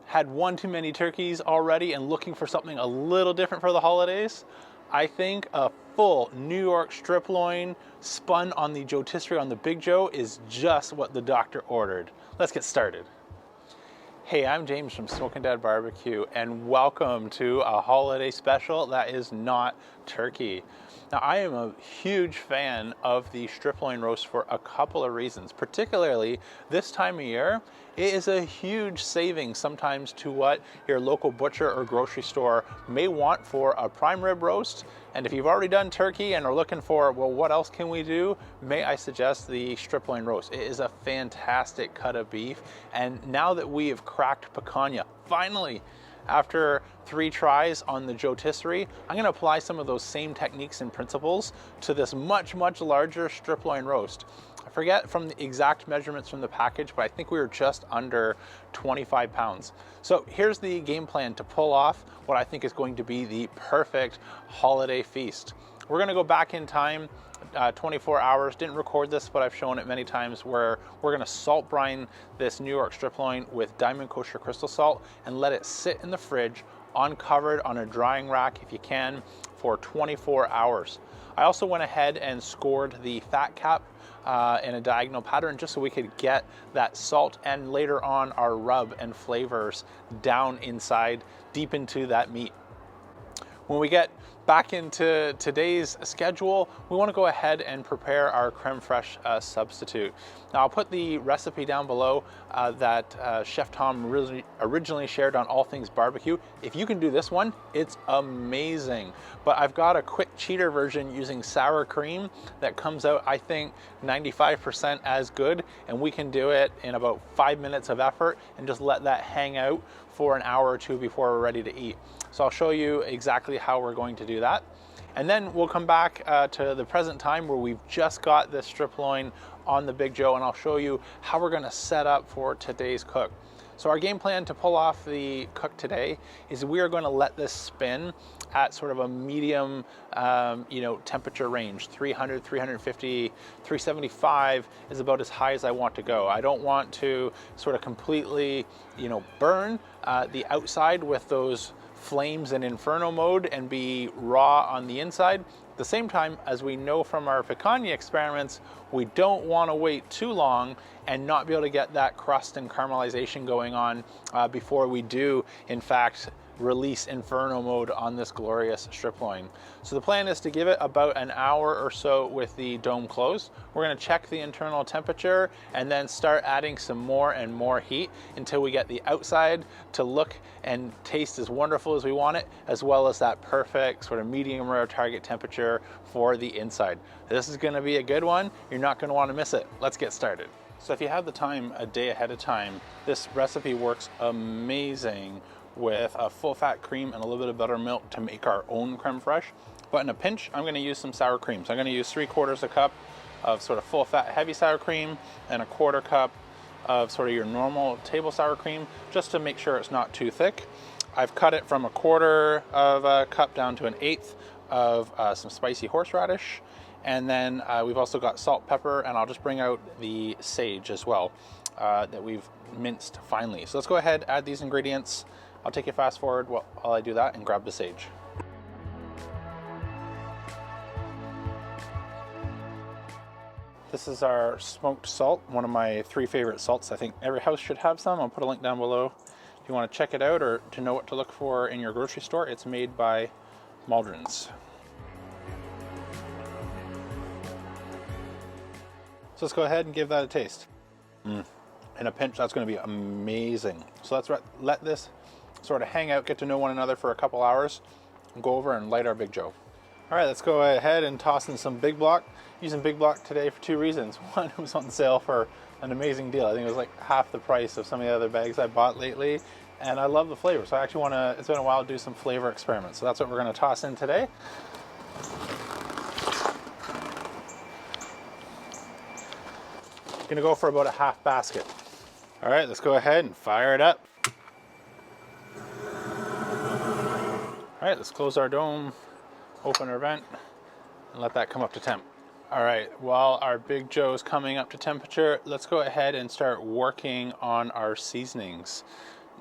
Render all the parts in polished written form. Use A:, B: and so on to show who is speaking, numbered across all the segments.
A: had one too many turkeys already and looking for something a little different for the holidays, I think a full New York strip loin spun on the JoeTisserie on the Big Joe is just what the doctor ordered. Let's get started. Hey, I'm James from Smokin' Dad Barbecue, and welcome to a holiday special that is not turkey. Now, I am a huge fan of the strip loin roast for a couple of reasons. Particularly this time of year, it is a huge saving sometimes to what your local butcher or grocery store may want for a prime rib roast. And if you've already done turkey and are looking for, well, what else can we do? May I suggest the strip loin roast. It is a fantastic cut of beef. And now that we have cracked picanha, finally, after 3 tries on the JoeTisserie, I'm gonna apply some of those same techniques and principles to this much, much larger strip loin roast. I forget from the exact measurements from the package, but I think we were just under 25 pounds. So here's the game plan to pull off what I think is going to be the perfect holiday feast. We're gonna go back in time 24 hours. Didn't record this, but I've shown it many times, where we're gonna salt brine this New York strip loin with Diamond Kosher crystal salt and let it sit in the fridge uncovered on a drying rack if you can for 24 hours. I also went ahead and scored the fat cap in a diagonal pattern just so we could get that salt and later on our rub and flavors down inside, deep into that meat. When we get back into today's schedule, we want to go ahead and prepare our creme fraiche substitute. Now, I'll put the recipe down below that Chef Tom originally shared on All Things Barbecue. If you can do this one, it's amazing. But I've got a quick cheater version using sour cream that comes out, I think, 95% as good, and we can do it in about 5 minutes of effort and just let that hang out for an hour or two before we're ready to eat. So I'll show you exactly how we're going to do that. And then we'll come back to the present time where we've just got this strip loin on the Big Joe, and I'll show you how we're gonna set up for today's cook. So our game plan to pull off the cook today is we are gonna let this spin at sort of a medium temperature range. 300, 350, 375 is about as high as I want to go. I don't want to sort of completely burn the outside with those flames in inferno mode and be raw on the inside. At the same time, as we know from our picanha experiments, we don't want to wait too long and not be able to get that crust and caramelization going on before we do, in fact, release inferno mode on this glorious strip loin. So the plan is to give it about an hour or so with the dome closed. We're going to check the internal temperature and then start adding some more and more heat until we get the outside to look and taste as wonderful as we want it, as well as that perfect sort of medium rare target temperature for the inside. This is going to be a good one. You're not going to want to miss it. Let's get started. So if you have the time a day ahead of time, this recipe works amazing with a full fat cream and a little bit of buttermilk to make our own creme fraiche. But in a pinch, I'm going to use some sour cream. So I'm going to use 3/4 cup of sort of full fat heavy sour cream and 1/4 cup of sort of your normal table sour cream, just to make sure it's not too thick. I've cut it from 1/4 of a cup down to 1/8 of some spicy horseradish. And then we've also got salt, pepper, and I'll just bring out the sage as well that we've minced finely. So let's go ahead, add these ingredients. I'll take you fast forward while I do that and grab the sage. This is our smoked salt, one of my 3 favorite salts. I think every house should have some. I'll put a link down below if you want to check it out or to know what to look for in your grocery store. It's made by Maldron's. So let's go ahead and give that a taste. In a pinch, that's going to be amazing. So let's let this sort of hang out, get to know one another for a couple hours, and go over and light our Big Joe. All right, let's go ahead and toss in some Big Block. Using Big Block today for 2 reasons. One, it was on sale for an amazing deal. I think it was like half the price of some of the other bags I bought lately, and I love the flavor. So I actually want to, it's been a while, to do some flavor experiments. So that's what we're going to toss in today. Gonna go for about a half basket. All right, let's go ahead and fire it up. All right, let's close our dome, open our vent, and let that come up to temp. All right, while our Big Joe is coming up to temperature, let's go ahead and start working on our seasonings.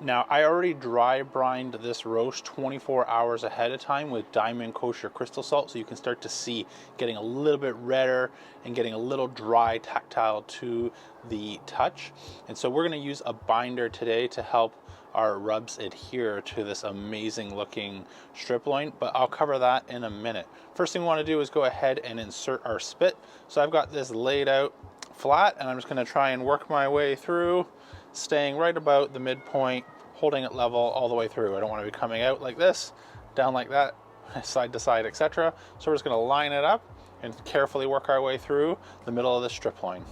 A: Now, I already dry brined this roast 24 hours ahead of time with Diamond Kosher crystal salt, so you can start to see getting a little bit redder and getting a little dry tactile to the touch. And so we're going to use a binder today to help our rubs adhere to this amazing looking strip loin, but I'll cover that in a minute. First thing we want to do is go ahead and insert our spit. So I've got this laid out flat, and I'm just going to try and work my way through, staying right about the midpoint, holding it level all the way through. I don't want to be coming out like this, down like that, side to side, etc. So we're just going to line it up and carefully work our way through the middle of the strip loin.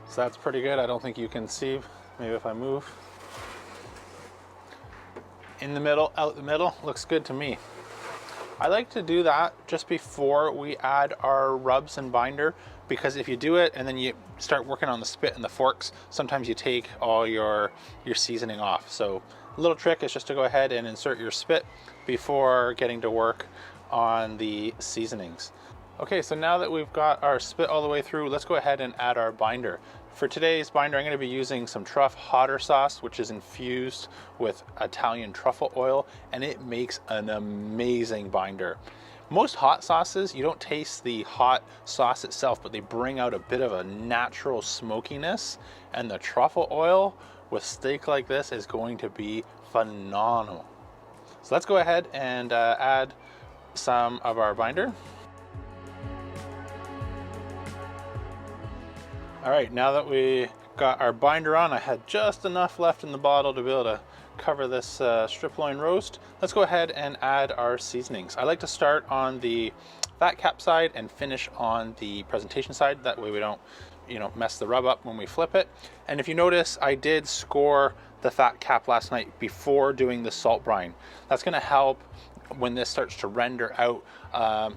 A: So that's pretty good. I don't think you can see, maybe if I move. In the middle, out the middle, looks good to me. I like to do that just before we add our rubs and binder, because if you do it and then you start working on the spit and the forks, sometimes you take all your seasoning off. So a little trick is just to go ahead and insert your spit before getting to work on the seasonings. Okay, so now that we've got our spit all the way through, let's go ahead and add our binder. For today's binder, I'm going to be using some truff hotter sauce, which is infused with Italian truffle oil, and it makes an amazing binder. Most hot sauces, you don't taste the hot sauce itself, but they bring out a bit of a natural smokiness, and the truffle oil with steak like this is going to be phenomenal. So let's go ahead and add some of our binder. All right, now that we got our binder on, I had just enough left in the bottle to be able to cover this strip loin roast. Let's go ahead and add our seasonings. I like to start on the fat cap side and finish on the presentation side. That way we don't, mess the rub up when we flip it. And if you notice, I did score the fat cap last night before doing the salt brine. That's gonna help when this starts to render out,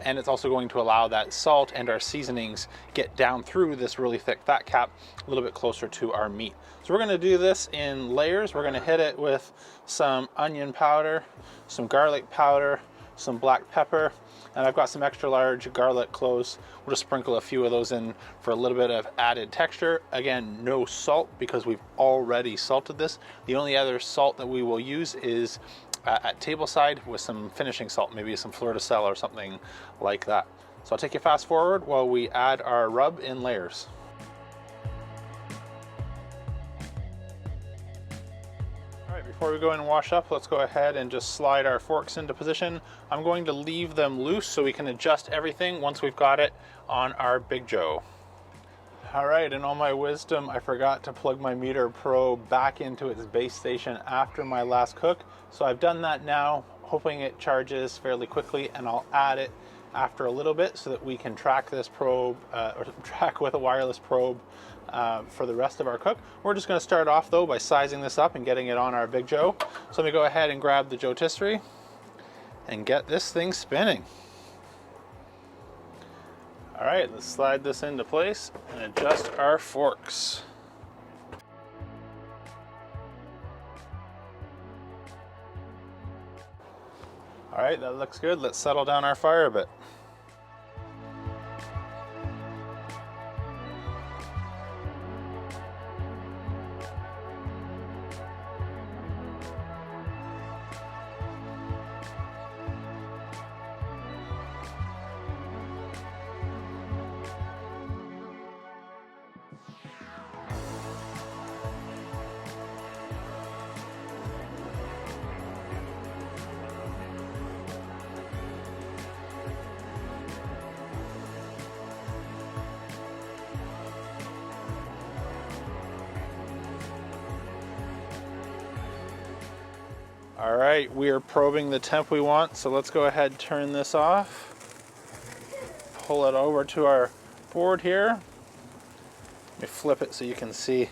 A: and it's also going to allow that salt and our seasonings get down through this really thick fat cap a little bit closer to our meat. So we're going to do this in layers. We're going to hit it with some onion powder, some garlic powder, some black pepper, and I've got some extra large garlic cloves. We'll just sprinkle a few of those in for a little bit of added texture. Again, no salt because we've already salted this. The only other salt that we will use is at table side with some finishing salt, maybe some fleur de sel or something like that. So I'll take you fast forward while we add our rub in layers. All right, before we go in and wash up, let's go ahead and just slide our forks into position. I'm going to leave them loose so we can adjust everything once we've got it on our Big Joe. All right, in all my wisdom, I forgot to plug my meter probe back into its base station after my last cook. So I've done that now, hoping it charges fairly quickly, and I'll add it after a little bit so that we can track this probe, or track with a wireless probe for the rest of our cook. We're just gonna start off though by sizing this up and getting it on our Big Joe. So let me go ahead and grab the JoeTisserie and get this thing spinning. All right, let's slide this into place and adjust our forks. All right, that looks good. Let's settle down our fire a bit. All right, we are probing the temp we want, so let's go ahead and turn this off. Pull it over to our board here. Let me flip it so you can see.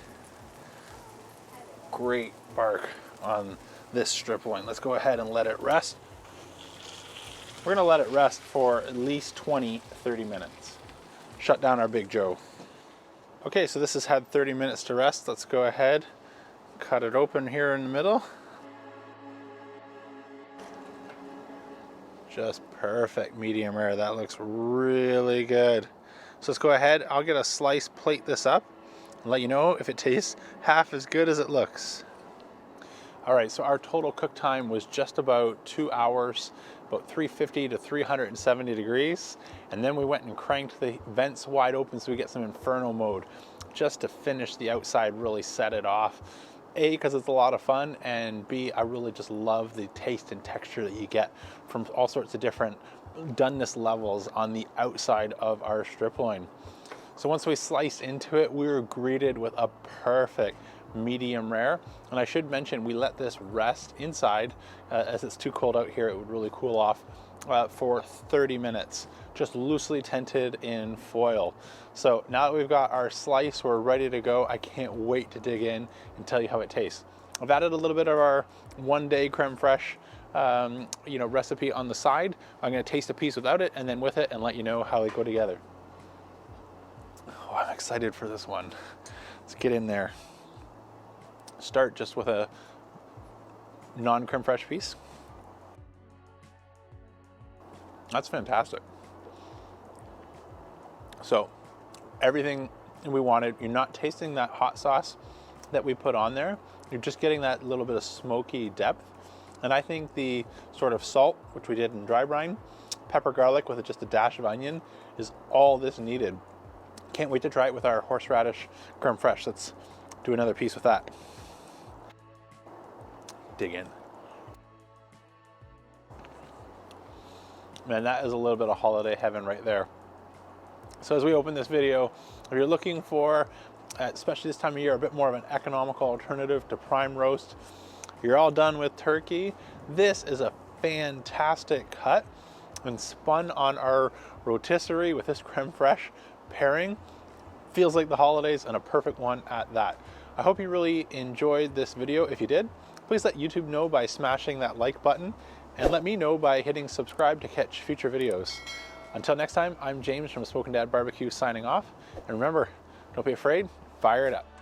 A: Great bark on this strip loin. Let's go ahead and let it rest. We're gonna let it rest for at least 20-30 minutes. Shut down our Big Joe. Okay, so this has had 30 minutes to rest. Let's go ahead, cut it open here in the middle. Just perfect medium rare. That looks really good. So let's go ahead. I'll get a slice, plate this up, and let you know if it tastes half as good as it looks. All right, so our total cook time was just about 2 hours, about 350 to 370 degrees. And then we went and cranked the vents wide open so we get some inferno mode just to finish the outside, really set it off. A, because it's a lot of fun, and B, I really just love the taste and texture that you get from all sorts of different doneness levels on the outside of our strip loin. So once we sliced into it, we were greeted with a perfect medium rare. And I should mention, we let this rest inside as it's too cold out here. It would really cool off for 30 minutes, just loosely tinted in foil. So now that we've got our slice, we're ready to go. I can't wait to dig in and tell you how it tastes. I've added a little bit of our one-day creme fraiche recipe on the side. I'm going to taste a piece without it and then with it and let you know how they go together. Oh, I'm excited for this one. Let's get in there. Start just with a non-creme fraiche piece. That's fantastic. So everything we wanted, you're not tasting that hot sauce that we put on there. You're just getting that little bit of smoky depth. And I think the sort of salt, which we did in dry brine, pepper, garlic with just a dash of onion is all this needed. Can't wait to try it with our horseradish creme fraiche. Let's do another piece with that. Dig in. Man, that is a little bit of holiday heaven right there. So as we open this video, if you're looking for, especially this time of year, a bit more of an economical alternative to prime roast, you're all done with turkey, this is a fantastic cut and spun on our rotisserie with this creme fraiche pairing. Feels like the holidays, and a perfect one at that. I hope you really enjoyed this video. If you did, please let YouTube know by smashing that like button, and let me know by hitting subscribe to catch future videos. Until next time, I'm James from Smokin' Dad Barbecue signing off. And remember, don't be afraid, fire it up.